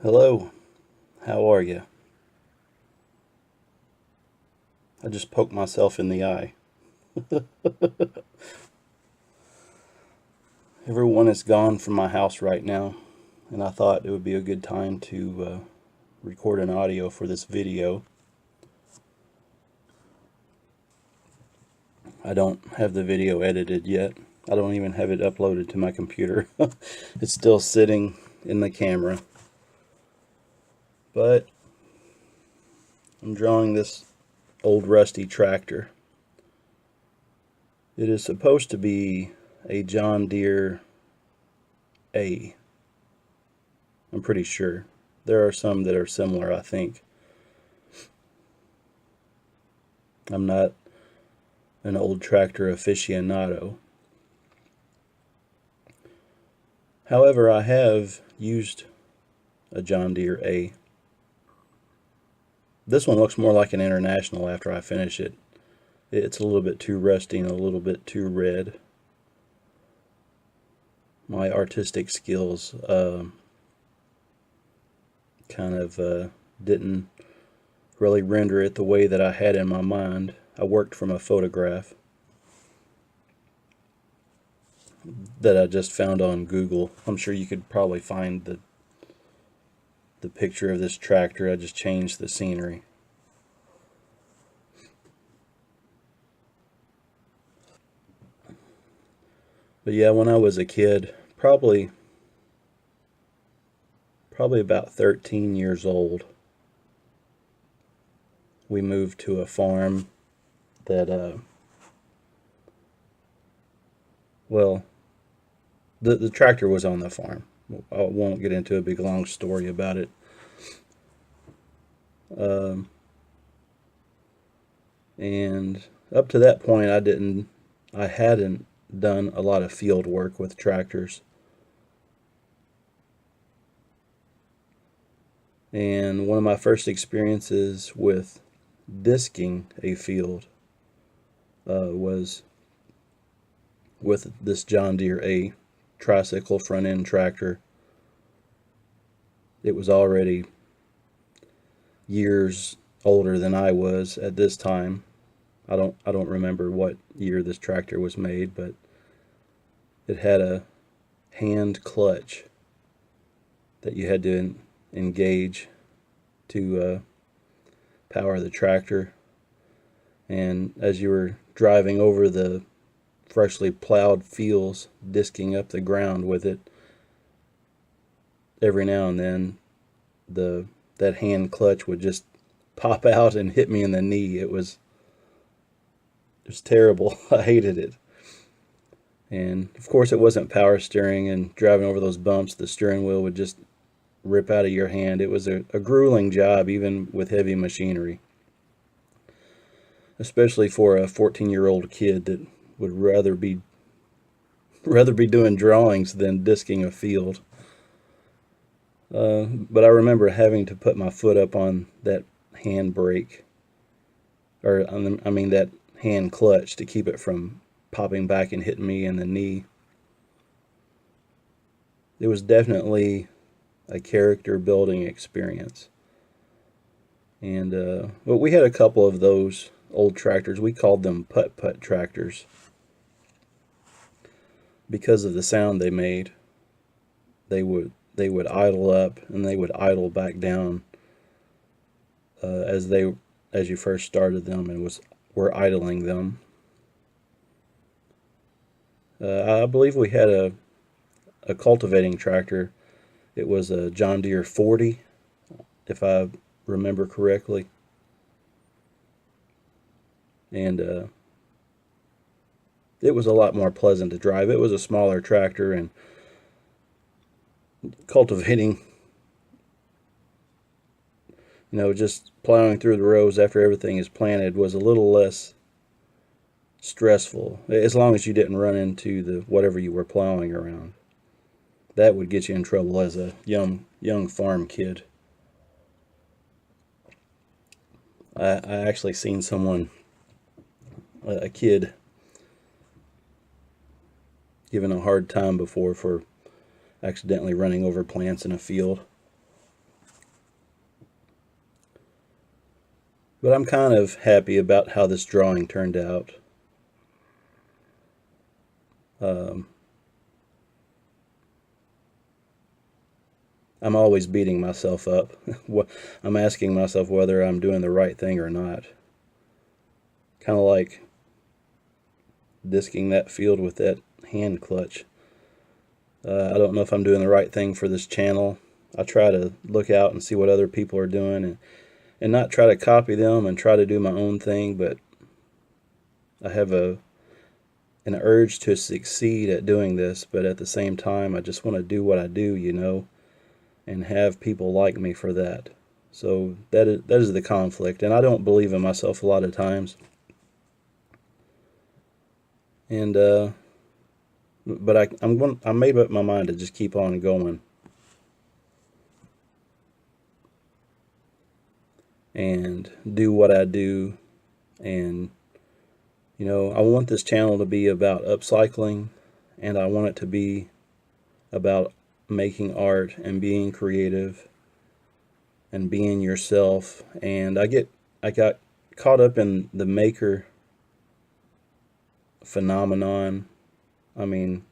Hello, how are you? I just poked myself in the eye. Everyone is gone from my house right now, and I thought it would be a good time to record an audio for this video. I don't have the video edited yet. I don't even have it uploaded to my computer. It's still sitting in the camera. But I'm drawing this old rusty tractor. It is supposed to be a John Deere A. I'm pretty sure. There are some that are similar, I think. I'm not an old tractor aficionado. However, I have used a John Deere A. This one looks more like an International after I finish it. It's a little bit too rusty and a little bit too red. My artistic skills kind of didn't really render it the way that I had in my mind. I worked from a photograph that I just found on Google. I'm sure you could probably find the picture of this tractor. I just changed the scenery. But yeah, when I was a kid, probably about 13 years old, we moved to a farm that, well, the tractor was on the farm. I won't get into a big long story about it. And up to that point, I hadn't done a lot of field work with tractors. And one of my first experiences with disking a field was with this John Deere A tricycle front end tractor. It was already years older than I was at this time. I don't remember what year this tractor was made, but it had a hand clutch that you had to engage to power the tractor. And as you were driving over the freshly plowed fields, disking up the ground with it, every now and then that hand clutch would just pop out and hit me in the knee. It was terrible. I hated it. And of course it wasn't power steering, and driving over those bumps, the steering wheel would just rip out of your hand. It was a grueling job, even with heavy machinery, especially for a 14-year-old kid that would rather be doing drawings than disking a field. But I remember having to put my foot up on that hand brake, or I mean that hand clutch, to keep it from popping back and hitting me in the knee. It was definitely a character building experience. And well, we had a couple of those old tractors. We called them putt-putt tractors because of the sound they made. They would idle up and they would idle back down as you first started them and were idling them. I believe we had a cultivating tractor. It was a John Deere 40, if I remember correctly. And it was a lot more pleasant to drive. It was a smaller tractor, and cultivating, just plowing through the rows after everything is planted was a little less stressful, as long as you didn't run into whatever you were plowing around. That would get you in trouble as a young farm kid. I actually seen a kid, given a hard time before for accidentally running over plants in a field. But I'm kind of happy about how this drawing turned out. I'm always beating myself up. I'm asking myself whether I'm doing the right thing or not. Kind of like disking that field with that hand clutch. I don't know if I'm doing the right thing for this channel. I try to look out and see what other people are doing and not try to copy them and try to do my own thing, but I have an urge to succeed at doing this, but at the same time, I just want to do what I do, and have people like me for that. So that is the conflict, and I don't believe in myself a lot of times. And but I made up my mind to just keep on going and do what I do. And I want this channel to be about upcycling, and I want it to be about making art and being creative and being yourself. And I got caught up in the maker phenomenon. I mean,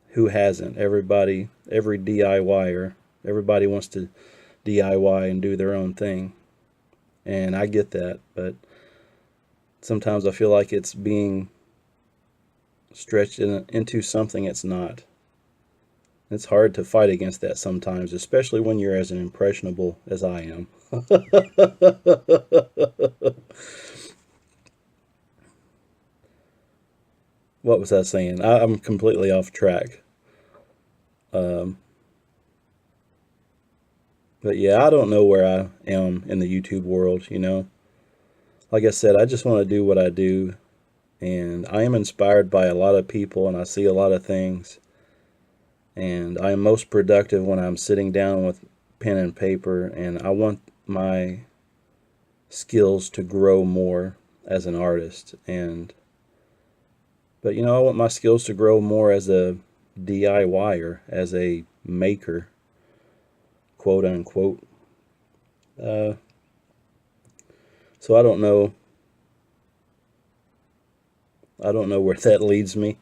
who hasn't? Every DIYer, everybody wants to DIY and do their own thing. And I get that, but sometimes I feel like it's being stretched into something it's not. It's hard to fight against that sometimes, especially when you're as impressionable as I am. What was I saying? I'm completely off track. But yeah, I don't know where I am in the YouTube world, Like I said, I just want to do what I do, and I am inspired by a lot of people, and I see a lot of things. And I am most productive when I'm sitting down with pen and paper, and I want my skills to grow more as an artist. But I want my skills to grow more as a DIYer, as a maker, quote unquote. So I don't know where that leaves me.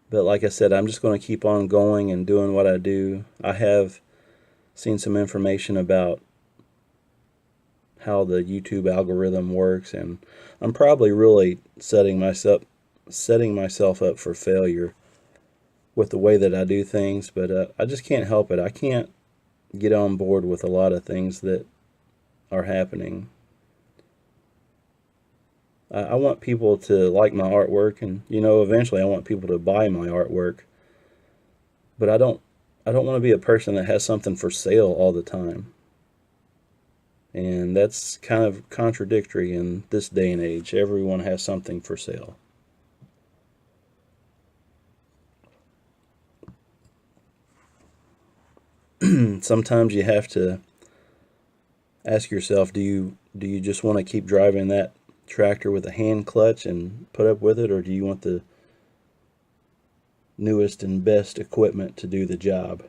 But like I said, I'm just going to keep on going and doing what I do. I have seen some information about how the YouTube algorithm works, and I'm probably really setting myself up for failure with the way that I do things, but I just can't help it. I can't get on board with a lot of things that are happening. I want people to like my artwork, and eventually I want people to buy my artwork. But I don't want to be a person that has something for sale all the time. And that's kind of contradictory in this day and age. Everyone has something for sale. Sometimes you have to ask yourself, do you just want to keep driving that tractor with a hand clutch and put up with it, or do you want the newest and best equipment to do the job?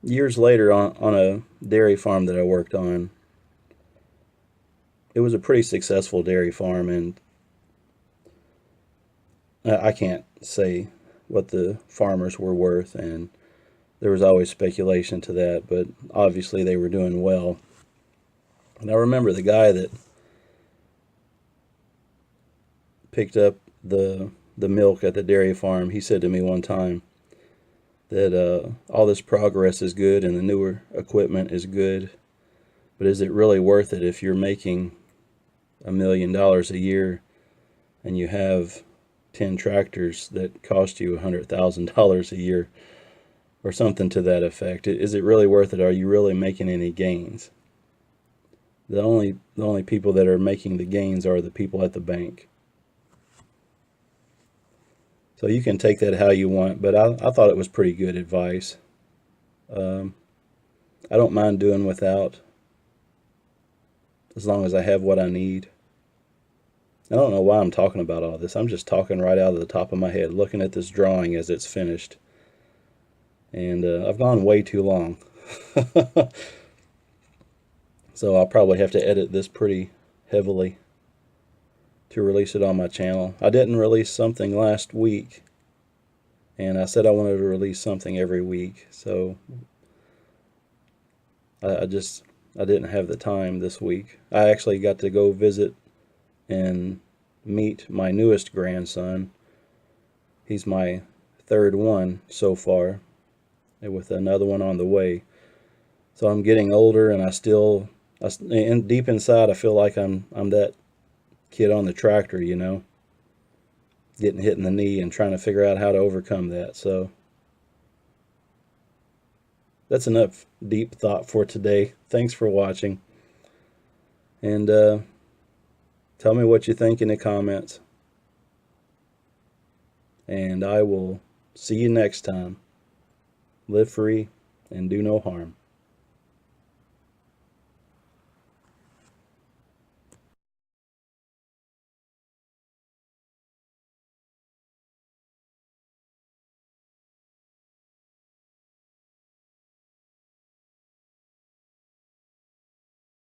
Years later, on a dairy farm that I worked on, it was a pretty successful dairy farm, and I can't say what the farmers were worth, and there was always speculation to that, but obviously they were doing well. And I remember the guy that picked up the milk at the dairy farm. He said to me one time that all this progress is good and the newer equipment is good, but is it really worth it if you're making $1 million a year and you have 10 tractors that cost you $100,000 a year, or something to that effect? Is it really worth it? Are you really making any gains? The only people that are making the gains are the people at the bank. So you can take that how you want, but I thought it was pretty good advice. I don't mind doing without, as long as I have what I need. I don't know why I'm talking about all this. I'm just talking right out of the top of my head, looking at this drawing as it's finished. And I've gone way too long. So I'll probably have to edit this pretty heavily to release it on my channel. I didn't release something last week, and I said I wanted to release something every week, so I didn't have the time this week. I actually got to go visit and meet my newest grandson. He's my third one so far, and with another one on the way. So I'm getting older, and and deep inside, I feel like I'm that kid on the tractor, you know, getting hit in the knee and trying to figure out how to overcome that. So that's enough deep thought for today. Thanks for watching, and tell me what you think in the comments, and I will see you next time. Live free and do no harm.